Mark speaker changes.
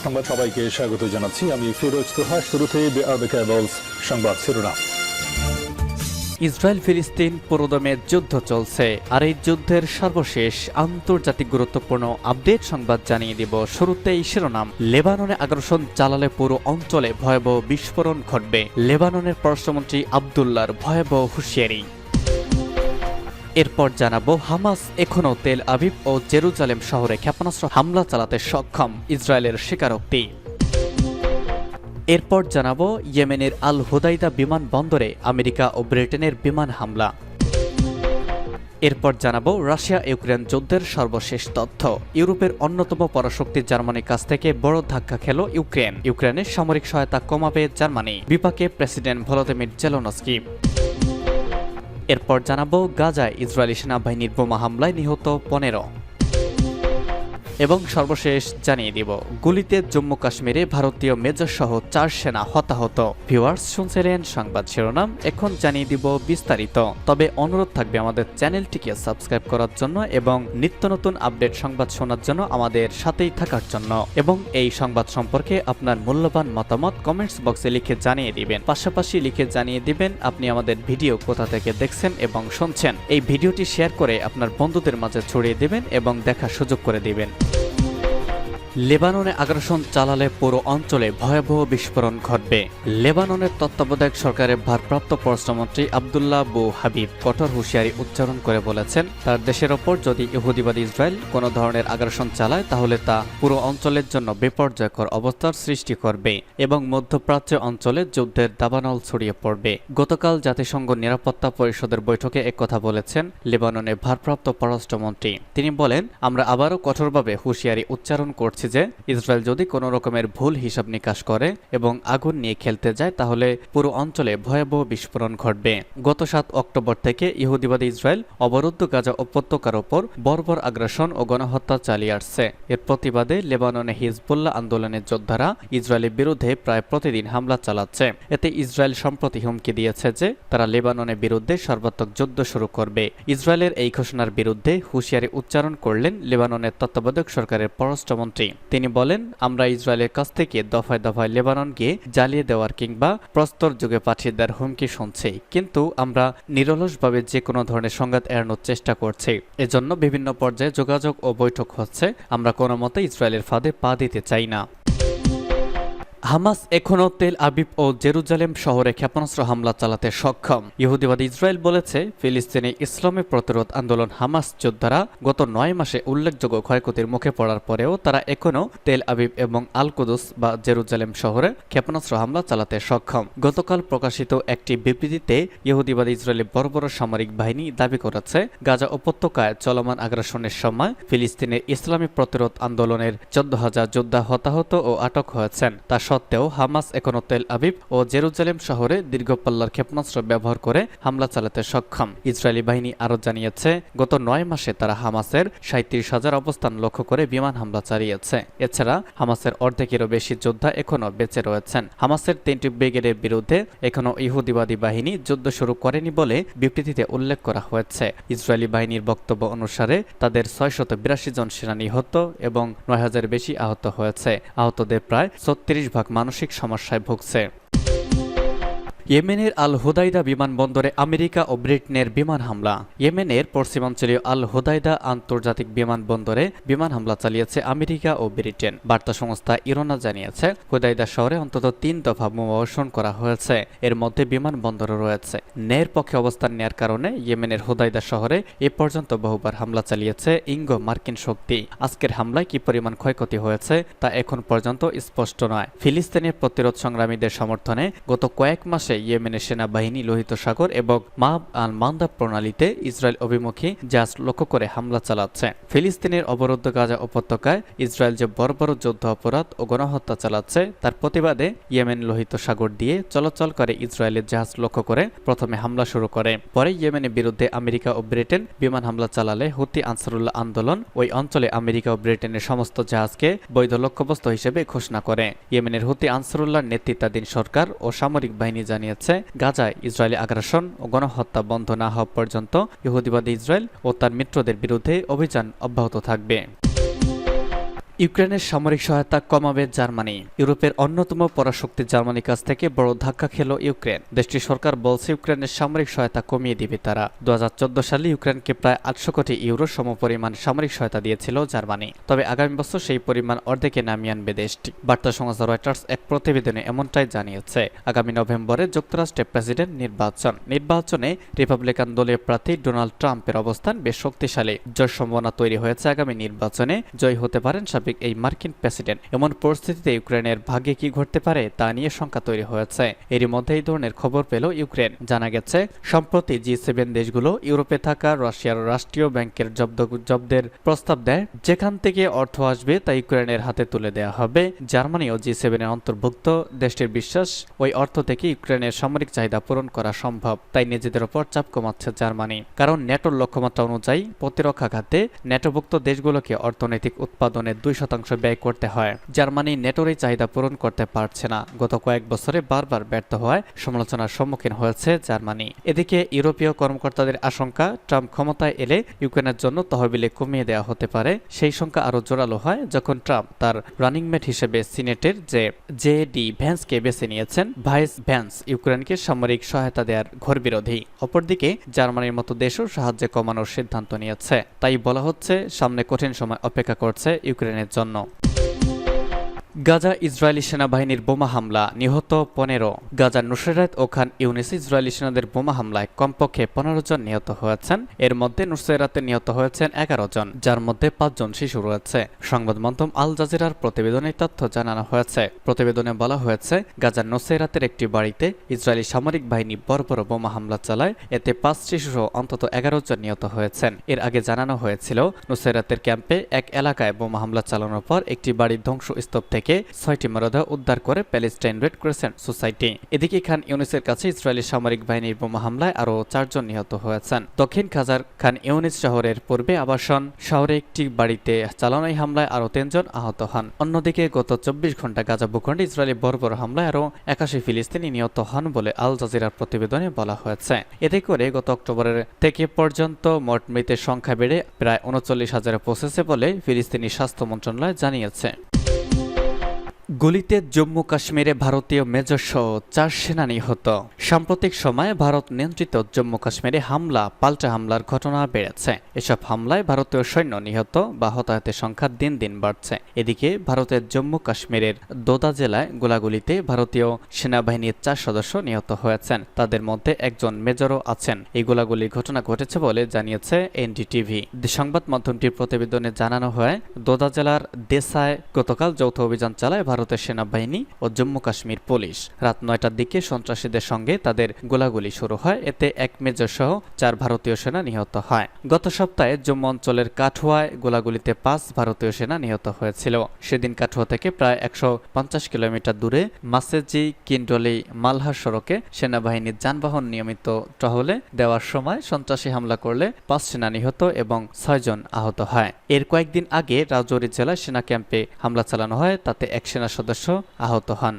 Speaker 1: সংবাদ সবাইকে স্বাগত জানাচ্ছি। আমি ফিরোজ তোহা। শুরুতে সংবাদ শিরোনাম।
Speaker 2: ইসরায়েল ফিলিস্তিন পুরোদমে যুদ্ধ চলছে, আর এই যুদ্ধের সর্বশেষ আন্তর্জাতিক গুরুত্বপূর্ণ আপডেট সংবাদ জানিয়ে দিব। শুরুতেই শিরোনাম। লেবাননে আগ্রাসন চালালে পুরো অঞ্চলে ভয়াবহ বিস্ফোরণ ঘটবে, লেবাননের পররাষ্ট্রমন্ত্রী আবদুল্লাহর ভয়াবহ হুঁশিয়ারি। এরপর জানাবো, হামাস এখনও তেল আবিব ও জেরুজালেম শহরে ক্ষেপণাস্ত্র হামলা চালাতে সক্ষম, ইসরায়েলের স্বীকারোক্তি। এরপর জানাবো, ইয়েমেনের আল হুদাইদা বিমানবন্দরে আমেরিকা ও ব্রিটেনের বিমান হামলা। এরপর জানাবো, রাশিয়া ইউক্রেন যুদ্ধের সর্বশেষ তথ্য। ইউরোপের অন্যতম পরাশক্তি জার্মানির কাছ থেকে বড় ধাক্কা খেল ইউক্রেন, ইউক্রেনের সামরিক সহায়তা কমাবে জার্মানি, বিপাকে প্রেসিডেন্ট ভলোদিমির জেলেনস্কি। এরপর জানাবো, গাজায় ইসরায়েলি সেনাবাহিনীর বোমা হামলায় নিহত 15। এবং সর্বশেষ জানিয়ে দিব, গুলিতে জম্মু কাশ্মীরে ভারতীয় মেজর সহ 4 সেনা হতাহত। ভিউয়ার্স, শুনছিলেন সংবাদ শিরোনাম, এখন জানিয়ে দিব বিস্তারিত। তবে অনুরোধ থাকবে আমাদের চ্যানেলটিকে সাবস্ক্রাইব করার জন্য এবং নিত্য নতুন আপডেট সংবাদ শোনার জন্য আমাদের সাথেই থাকার জন্য, এবং এই সংবাদ সম্পর্কে আপনার মূল্যবান মতামত কমেন্টস বক্সে লিখে জানিয়ে দিবেন। পাশাপাশি লিখে জানিয়ে দিবেন আপনি আমাদের ভিডিও কোথা থেকে দেখছেন এবং শুনছেন। এই ভিডিওটি শেয়ার করে আপনার বন্ধুদের মাঝে ছড়িয়ে দিবেন এবং দেখার সুযোগ করে দিবেন। লেবাননে আগ্রাসন চালালে পুরো অঞ্চলে ভয়াবহ বিস্ফোরণ ঘটবে। লেবাননের তত্ত্বাবধায়ক সরকারের ভারপ্রাপ্ত পররাষ্ট্রমন্ত্রী আবদুল্লাহ বু হাবিব কঠোর হুঁশিয়ারি উচ্চারণ করে বলেছেন, তার দেশের ওপর যদি ইহুদিবাদী ইসরায়েল কোনো ধরনের আগ্রাসন চালায় তাহলে তা পুরো অঞ্চলের জন্য বিপর্যয়কর অবস্থার সৃষ্টি করবে এবং মধ্যপ্রাচ্য অঞ্চলে যুদ্ধের দাবানল ছড়িয়ে পড়বে। গতকাল জাতিসংঘ নিরাপত্তা পরিষদের বৈঠকে একথা বলেছেন লেবাননের ভারপ্রাপ্ত পররাষ্ট্রমন্ত্রী। তিনি বলেন, আমরা আবারও কঠোরভাবে হুঁশিয়ারি উচ্চারণ করছি যে ইসরায়েল যদি কোনো রকমের ভুল হিসাব নিকাশ করে এবং আগুন নিয়ে খেলতে যায় তাহলে পুরো অঞ্চলে ভয়াবহ বিস্ফোরণ ঘটবে। গত 7 অক্টোবর থেকে ইহুদিবাদী ইসরায়েল অবরুদ্ধ গাজা উপত্যকার ওপর বর্বর আগ্রাসন ও গণহত্যা চালিয়ে আসছে। এর প্রতিবাদে লেবাননে হিজবুল্লাহ আন্দোলনের যোদ্ধারা ইসরায়েলের বিরুদ্ধে প্রায় প্রতিদিন হামলা চালাচ্ছে। এতে ইসরায়েল সম্প্রতি হুমকি দিয়েছে যে তারা লেবাননের বিরুদ্ধে সর্বাত্মক যুদ্ধ শুরু করবে। ইসরায়েলের এই ঘোষণার বিরুদ্ধে হুঁশিয়ারি উচ্চারণ করলেন লেবাননের তত্ত্বাবধায়ক সরকারের পররাষ্ট্রমন্ত্রী। তিনি বলেন, আমরা ইসরায়েলের কাছ থেকে দফায় দফায় লেবাননকে জ্বালিয়ে দেওয়ার কিংবা প্রস্তর যুগে পাঠিয়ে দেওয়ার হুমকি শুনছি, কিন্তু আমরা নিরলসভাবে যে কোনো ধরনের সংঘাত এড়ানোর চেষ্টা করছি। এজন্য বিভিন্ন পর্যায়ে যোগাযোগ ও বৈঠক হচ্ছে। আমরা কোনো মতে ইসরায়েলের ফাঁদে পা দিতে চাই না। হামাস এখনও তেল আবিব ও জেরুজালেম শহরে ক্ষেপণাস্ত্র হামলা চালাতে সক্ষম। ইহুদিবাদী ইসরায়েল বলেছে, ফিলিস্তিনি ইসলামী প্রতিরোধ আন্দোলন হামাস যোদ্ধারা গত 9 মাসে উল্লেখযোগ্য ক্ষয়ক্ষতির মুখে পড়ার পরেও তারা এখনও তেল আবিব এবং আল কুদুস বা জেরুজালেম শহরে ক্ষেপণাস্ত্র হামলা চালাতে সক্ষম। গতকাল প্রকাশিত একটি বিবৃতিতে ইহুদিবাদী ইসরায়েলি বড় সামরিক বাহিনী দাবি করেছে, গাজা উপত্যকায় চলমান আগ্রাসনের সময় ফিলিস্তিনের ইসলামী প্রতিরোধ আন্দোলনের 14,000 যোদ্ধা হতাহত ও আটক হয়েছেন। তা সত্ত্বেও হামাস এখনও তেল আবিব ও জেরুজালেম শহরে দীর্ঘপাল্লার ক্ষেপণাস্ত্র ব্যবহার করে হামলা চালাতে সক্ষম। ইসরায়েলি বাহিনী আরও জানিয়েছে, গত 9 মাসে তারা হামাসের 37,000 অবস্থান লক্ষ্য করে বিমান হামলা চালিয়েছে। এছাড়া হামাসের অর্ধেকেরও বেশি যোদ্ধা এখনও বেঁচে রয়েছেন। হামাসের 3টি ব্রিগেডের বিরুদ্ধে এখনও ইহুদিবাদী বাহিনী যুদ্ধ শুরু করেনি বলে বিবৃতিতে উল্লেখ করা হয়েছে। ইসরায়েলি বাহিনীর বক্তব্য অনুসারে তাদের 682 জন সেনা নিহত এবং 9,000 বেশি আহত হয়েছে। আহতদের প্রায় 36% মানসিক সমস্যায় ভুগছে। ইয়েমেনের আল হুদাইদা বিমানবন্দরে আমেরিকা ও ব্রিটেনের বিমান হামলা। ইয়েমেনের পশ্চিমাঞ্চলীয় আল হুদাইদা আন্তর্জাতিক বিমানবন্দরে বিমান হামলা চালিয়েছে আমেরিকা ও ব্রিটেন। বার্তা সংস্থা ইরনা জানিয়েছে, হুদাইদা শহরে অন্তত 3 দফা বোমাবর্ষণ করা হয়েছে। এর মধ্যে বিমানবন্দরও রয়েছে। ন্যায়ের পক্ষে অবস্থান নেয়ার কারণে ইয়েমেনের হুদাইদা শহরে এ পর্যন্ত বহুবার হামলা চালিয়েছে ইঙ্গো মার্কিন শক্তি। আজকের হামলায় কি পরিমাণ ক্ষয়ক্ষতি হয়েছে তা এখন পর্যন্ত স্পষ্ট নয়। ফিলিস্তিনের প্রতিরোধ সংগ্রামীদের সমর্থনে গত কয়েক মাসে ইয়েমেনের সেনাবাহিনী লোহিত সাগর এবং মাব আল মান্দাব প্রণালীতে ইসরায়েল অভিমুখী জাহাজ লক্ষ্য করে হামলা চালাচ্ছে। ফিলিস্তিনের অবরুদ্ধ গাজা উপত্যকায় ইসরায়েল যে বর্বর যুদ্ধ অপরাধ ও গণহত্যা চালাচ্ছে তার প্রতিবাদে ইয়েমেন লোহিত সাগর দিয়ে চলাচল করে ইসরায়েলের জাহাজ লক্ষ্য করে প্রথমে হামলা শুরু করে। পরে ইয়েমেনের বিরুদ্ধে আমেরিকা ও ব্রিটেন বিমান হামলা চালালে হুতি আনসারুল্লাহ আন্দোলন ওই অঞ্চলে আমেরিকা ও ব্রিটেনের সমস্ত জাহাজকে বৈধ লক্ষ্যবস্তু হিসেবে ঘোষণা করে। ইয়েমেনের হুতি আনসারুল্লাহর নেতৃত্বাধীন সরকার ও সামরিক বাহিনী জানিয়েছে, গাজায় ইসরায়েলি আগ্রাসন ও গণহত্যা বন্ধ না হওয়া পর্যন্ত ইহুদিবাদী ইসরায়েল ও তার মিত্রদের বিরুদ্ধে অভিযান অব্যাহত থাকবে। ইউক্রেনের সামরিক সহায়তা কমাবে জার্মানি। ইউরোপের অন্যতম পরাশক্তি জার্মানির কাছ থেকে বড় ধাক্কা খেল ইউক্রেন। দেশটির সরকার বলছে ইউক্রেনের সামরিক সহায়তা কমিয়ে দিবে তারা। 2014 সালে ইউক্রেনকে প্রায় 800 কোটি ইউরো সমপরিমাণ সামরিক সহায়তা দিয়েছিল জার্মানি। তবে আগামী বছর সেই পরিমাণ অর্ধেকে নামিয়ে আনবে দেশটি। বার্তা সংস্থা রয়টার্স এক প্রতিবেদনে এমনটাই জানিয়েছে। আগামী নভেম্বরে যুক্তরাষ্ট্রের প্রেসিডেন্ট নির্বাচনে রিপাবলিকান দলীয় প্রার্থী ডোনাল্ড ট্রাম্পের অবস্থান বেশ শক্তিশালী। জয়ের সম্ভাবনা তৈরি হয়েছে আগামী নির্বাচনে জয়ী হতে পারেন এই মার্কিন প্রেসিডেন্ট। এমন পরিস্থিতিতে ইউক্রেনের ভাগ্যে কি ঘটতে পারে তা নিয়ে শঙ্কা তৈরি হয়েছে। এরই মধ্যে এই ধরনের খবর পেল ইউক্রেন। জানা গেছে সম্প্রতি G7 দেশগুলো ইউরোপে থাকা রাশিয়ার রাষ্ট্রীয় ব্যাংকের জব্দের প্রস্তাব দেয়, যেখান থেকে অর্থ আসবে তা ইউক্রেনের হাতে তুলে দেওয়া হবে। জার্মানি ও G7 এর অন্তর্ভুক্ত দেশটির বিশ্বাস ওই অর্থ থেকে ইউক্রেনের সামরিক চাহিদা পূরণ করা সম্ভব। তাই নিজেদের ওপর চাপ কমাচ্ছে জার্মানি। কারণ ন্যাটোর লক্ষ্যমাত্রা অনুযায়ী প্রতিরক্ষা খাতে ন্যাটোভুক্ত দেশগুলোকে অর্থনৈতিক উৎপাদনে 2% ব্যয় করতে হয়। জার্মানি ন্যাটোর এই চাহিদা পূরণ করতে পারছে না। গত কয়েক বছরে বারবার ব্যর্থ হওয়ায় সমালোচনার সম্মুখীন হয়েছে জার্মানি। এদিকে ইউরোপীয় কর্মকর্তাদের আশঙ্কা, ট্রাম্প ক্ষমতায় এলে ইউক্রেনের জন্য তহবিলে কমিয়ে দেওয়া হতে পারে। সেই সংখ্যা আরও জোরালো হয় যখন ট্রাম্প তার রানিং মেট হিসেবে সিনেটের জে.ডি. ভ্যান্সকে বেছে নিয়েছেন। ভাইস ভ্যান্স ইউক্রেনকে সামরিক সহায়তা দেওয়ার ঘোর বিরোধী। অপরদিকে জার্মানির মতো দেশও সাহায্য কমানোর সিদ্ধান্ত নিয়েছে। তাই বলা হচ্ছে সামনে কঠিন সময় অপেক্ষা করছে ইউক্রেনের জন্য। গাজা ইসরায়েলি সেনাবাহিনীর বোমা হামলা, নিহত 15। গাজার নুসরাত ও খান ইউনিস ইসরায়েলি সেনাদের বোমা হামলায় কমপক্ষে 15 জন নিহত হয়েছেন। এর মধ্যে নুসরাতে নিহত হয়েছেন 11 জন, যার মধ্যে 5 জন শিশু রয়েছে। সংবাদ মাধ্যম আল জাজিরার প্রতিবেদনে তথ্য জানানো হয়েছে। প্রতিবেদনে বলা হয়েছে গাজার নুসরাতের একটি বাড়িতে ইসরায়েলি সামরিক বাহিনী বড় বোমা হামলা চালায়। এতে 5 শিশুসহ অন্তত 11 জন নিহত হয়েছেন। এর আগে জানানো হয়েছিল নুসরাতের ক্যাম্পে এক এলাকায় বোমা হামলা চালানোর পর একটি বাড়ির ধ্বংসস্তূপ থেকে 6টি মরদেহ উদ্ধার করে প্যালেস্টাইন রেড ক্রিসেন্ট সোসাইটি। এদিকে খান ইউনিসের কাছে ইসরায়েলি সামরিক বাহিনীর বোমা হামলায় আরও 4 জন নিহত হয়েছেন। দক্ষিণ গাজার খান ইউনিস শহরের পূর্বে আবাসন শহরে একটি বাড়িতে চালানো এই হামলায় আরও 3 জন আহত হন। অন্যদিকে গত 24 ঘন্টা গাজা ভূখণ্ডে ইসরায়েলি বর্বর হামলায় আরও 81 ফিলিস্তিনি নিহত হন বলে আল জাজিরার প্রতিবেদনে বলা হয়েছে। এতে করে গত অক্টোবরের থেকে পর্যন্ত মোট মৃতের সংখ্যা বেড়ে প্রায় 39,000-এ পৌঁছেছে বলে ফিলিস্তিনি স্বাস্থ্য মন্ত্রণালয় জানিয়েছে। গুলিতে জম্মু কাশ্মীরে ভারতীয় মেজর সহ 4 সেনা নিহত। সাম্প্রতিক সময়ে ভারত নিয়ন্ত্রিত জম্মু কাশ্মীরে পাল্টা হামলার ঘটনা বেড়েছে। এসব হামলায় ভারতীয় সৈন্য নিহত বা হতাহতের সংখ্যা দিন দিন বাড়ছে। এদিকে ভারতের জম্মু কাশ্মীরের দোদা জেলায় গোলাগুলিতে ভারতীয় সেনাবাহিনীর 4 সদস্য নিহত হয়েছেন। তাদের মধ্যে একজন মেজরও আছেন। এই গোলাগুলির ঘটনা ঘটেছে বলে জানিয়েছে এনডিটিভি। সংবাদ মাধ্যমটির প্রতিবেদনে জানানো হয়, দোদা জেলার দেশায় গতকাল যৌথ অভিযান চালায় ভারতের সেনাবাহিনী ও জম্মু কাশ্মীর পুলিশ। রাত 9টার দিকে সন্ত্রাসীদের সঙ্গে তাদের গোলাগুলি শুরু হয়। এতে এক মেজর সহ 4 ভারতীয় সেনা নিহত হয়। গত সপ্তাহে জম্মু অঞ্চলের কাঠুয়ায় গোলাগুলিতে 5 ভারতীয় সেনা নিহত হয়েছিল। সেদিন কাঠুয়া থেকে প্রায় 150 কিলোমিটার দূরে মাসেজি কিন্ডলি মালহার সড়কে সেনাবাহিনীর যানবাহন নিয়মিত টহলে দেওয়ার সময় সন্ত্রাসী হামলা করলে 5 সেনা নিহত এবং 6 জন আহত হয়। এর কয়েকদিন আগে রাজৌরি জেলায় সেনা ক্যাম্পে হামলা চালানো হয়, তাতে এক সেনা সদস্য আহত হন।